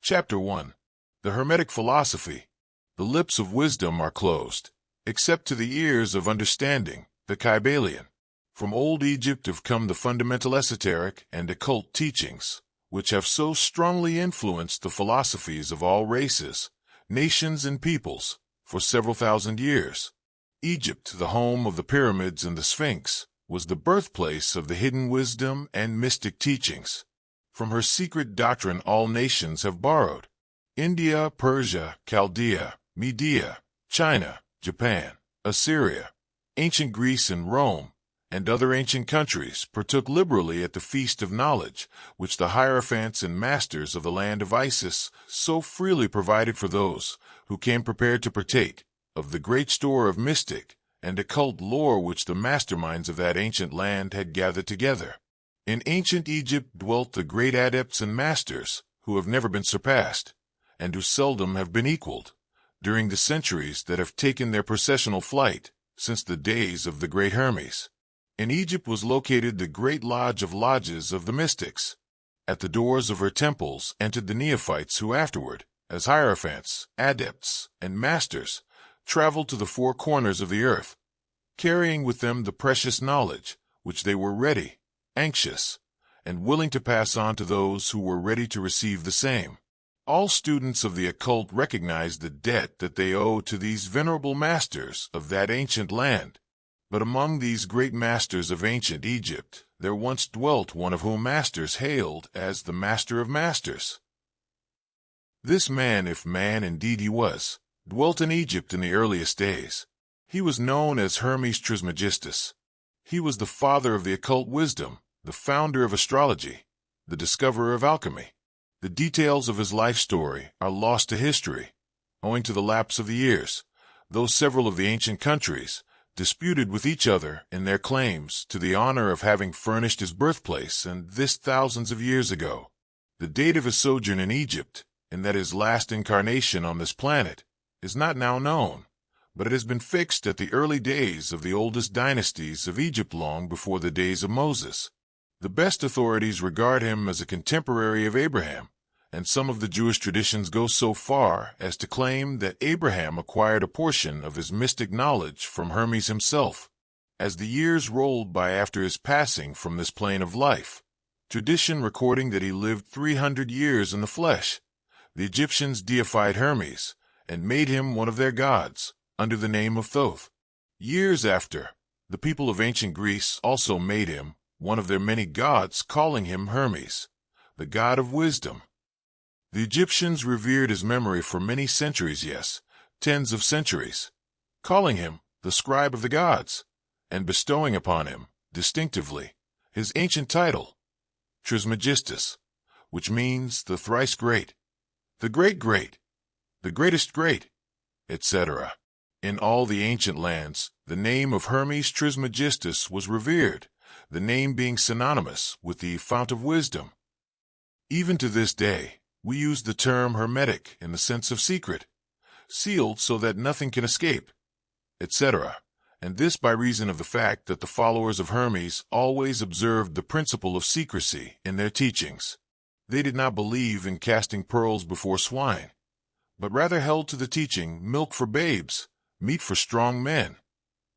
Chapter 1. The Hermetic Philosophy. The lips of wisdom are closed, except to the ears of understanding, the Kybalion. From old Egypt have come the fundamental esoteric and occult teachings, which have so strongly influenced the philosophies of all races, nations, and peoples for several thousand years. Egypt, the home of the pyramids and the Sphinx, was the birthplace of the hidden wisdom and mystic teachings. From her secret doctrine all nations have borrowed. India, Persia, Chaldea, Media, China, Japan, Assyria, ancient Greece and Rome, and other ancient countries partook liberally at the feast of knowledge, which the hierophants and masters of the land of Isis so freely provided for those who came prepared to partake of the great store of mystic and occult lore which the masterminds of that ancient land had gathered together. In ancient Egypt dwelt the great adepts and masters who have never been surpassed, and who seldom have been equaled, during the centuries that have taken their processional flight since the days of the great Hermes. In Egypt was located the great lodge of lodges of the mystics. At the doors of her temples entered the neophytes who afterward, as hierophants, adepts, and masters, traveled to the four corners of the earth, carrying with them the precious knowledge which they were ready, anxious, and willing to pass on to those who were ready to receive the same. All students of the occult recognize the debt that they owe to these venerable masters of that ancient land. But among these great masters of ancient Egypt, there once dwelt one of whom masters hailed as the Master of Masters. This man, if man indeed he was, dwelt in Egypt in the earliest days. He was known as Hermes Trismegistus. He was the father of the occult wisdom, the founder of astrology, the discoverer of alchemy. The details of his life story are lost to history, owing to the lapse of the years, though several of the ancient countries disputed with each other in their claims to the honor of having furnished his birthplace, and this thousands of years ago. The date of his sojourn in Egypt, and that his last incarnation on this planet, is not now known, but it has been fixed at the early days of the oldest dynasties of Egypt long before the days of Moses. The best authorities regard him as a contemporary of Abraham, and some of the Jewish traditions go so far as to claim that Abraham acquired a portion of his mystic knowledge from Hermes himself. As the years rolled by after his passing from this plane of life, tradition recording that he lived 300 years in the flesh, the Egyptians deified Hermes and made him one of their gods, under the name of Thoth. Years after, the people of ancient Greece also made him one of their many gods, calling him Hermes, the god of wisdom. The Egyptians revered his memory for many centuries, yes, tens of centuries, calling him the scribe of the gods, and bestowing upon him, distinctively, his ancient title, Trismegistus, which means the thrice great, the great, the greatest great, etc. In all the ancient lands, the name of Hermes Trismegistus was revered, the name being synonymous with the fount of wisdom. Even to this day, we use the term hermetic in the sense of secret, sealed so that nothing can escape, etc., and this by reason of the fact that the followers of Hermes always observed the principle of secrecy in their teachings. They did not believe in casting pearls before swine, but rather held to the teaching milk for babes, meat for strong men,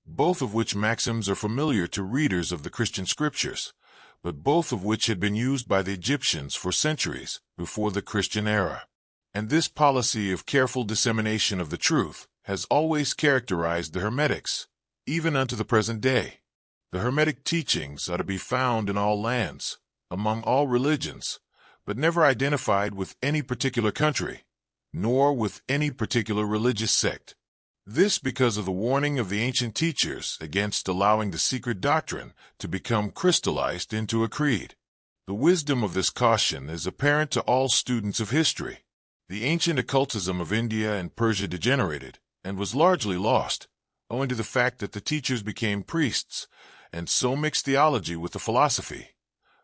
both of which maxims are familiar to readers of the Christian scriptures, but both of which had been used by the Egyptians for centuries before the Christian era. And this policy of careful dissemination of the truth has always characterized the Hermetics, even unto the present day. The Hermetic teachings are to be found in all lands, among all religions, but never identified with any particular country, nor with any particular religious sect. This because of the warning of the ancient teachers against allowing the secret doctrine to become crystallized into a creed. The wisdom of this caution is apparent to all students of history. The ancient occultism of India and Persia degenerated, and was largely lost, owing to the fact that the teachers became priests, and so mixed theology with the philosophy.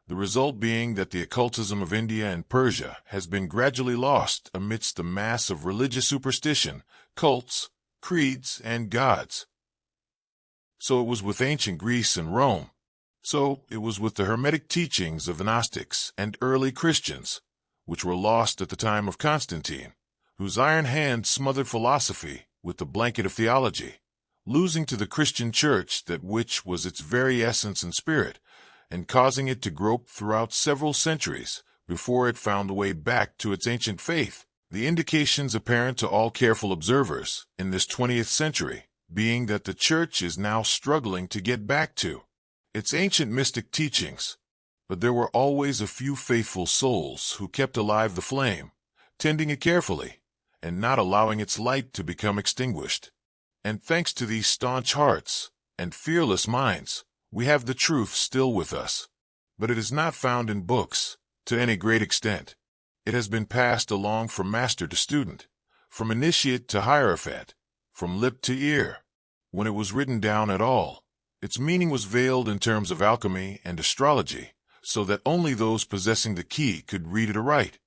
The result being that the occultism of India and Persia has been gradually lost amidst the mass of religious superstition, cults, creeds, and gods. So it was with ancient Greece and Rome. So it was with the Hermetic teachings of the Gnostics and early Christians, which were lost at the time of Constantine, whose iron hand smothered philosophy with the blanket of theology, losing to the Christian church that which was its very essence and spirit, and causing it to grope throughout several centuries before it found the way back to its ancient faith. The indications apparent to all careful observers in this 20th century being that the church is now struggling to get back to its ancient mystic teachings. But there were always a few faithful souls who kept alive the flame, tending it carefully, and not allowing its light to become extinguished. And thanks to these staunch hearts and fearless minds, we have the truth still with us. But it is not found in books to any great extent. It has been passed along from master to student, from initiate to hierophant, from lip to ear. When it was written down at all, its meaning was veiled in terms of alchemy and astrology, so that only those possessing the key could read it aright.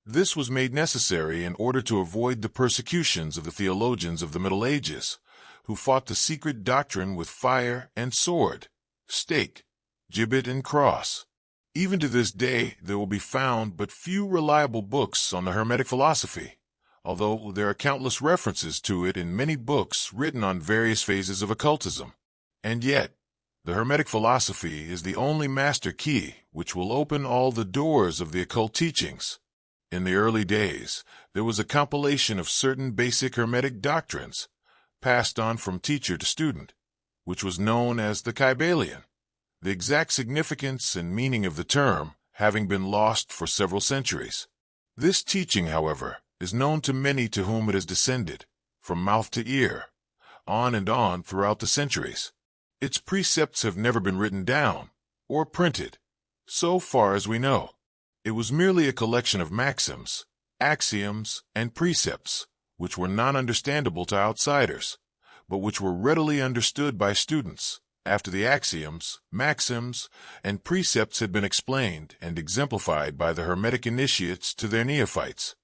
This was made necessary in order to avoid the persecutions of the theologians of the Middle Ages, who fought the secret doctrine with fire and sword, stake, gibbet, and cross. Even to this day, there will be found but few reliable books on the Hermetic philosophy, although there are countless references to it in many books written on various phases of occultism. And yet, the Hermetic philosophy is the only master key which will open all the doors of the occult teachings. In the early days, there was a compilation of certain basic Hermetic doctrines, passed on from teacher to student, which was known as the Kybalion, the exact significance and meaning of the term having been lost for several centuries. This teaching, however, is known to many to whom it has descended, from mouth to ear, on and on throughout the centuries. Its precepts have never been written down or printed, so far as we know. It was merely a collection of maxims, axioms, and precepts, which were non-understandable to outsiders, but which were readily understood by students after the axioms, maxims, and precepts had been explained and exemplified by the Hermetic initiates to their neophytes.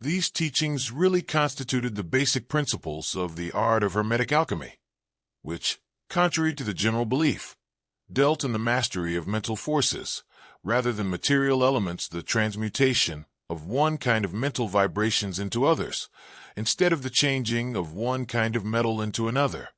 These teachings really constituted the basic principles of the art of Hermetic alchemy, which, contrary to the general belief, dealt in the mastery of mental forces, rather than material elements, the transmutation of one kind of mental vibrations into others, instead of the changing of one kind of metal into another.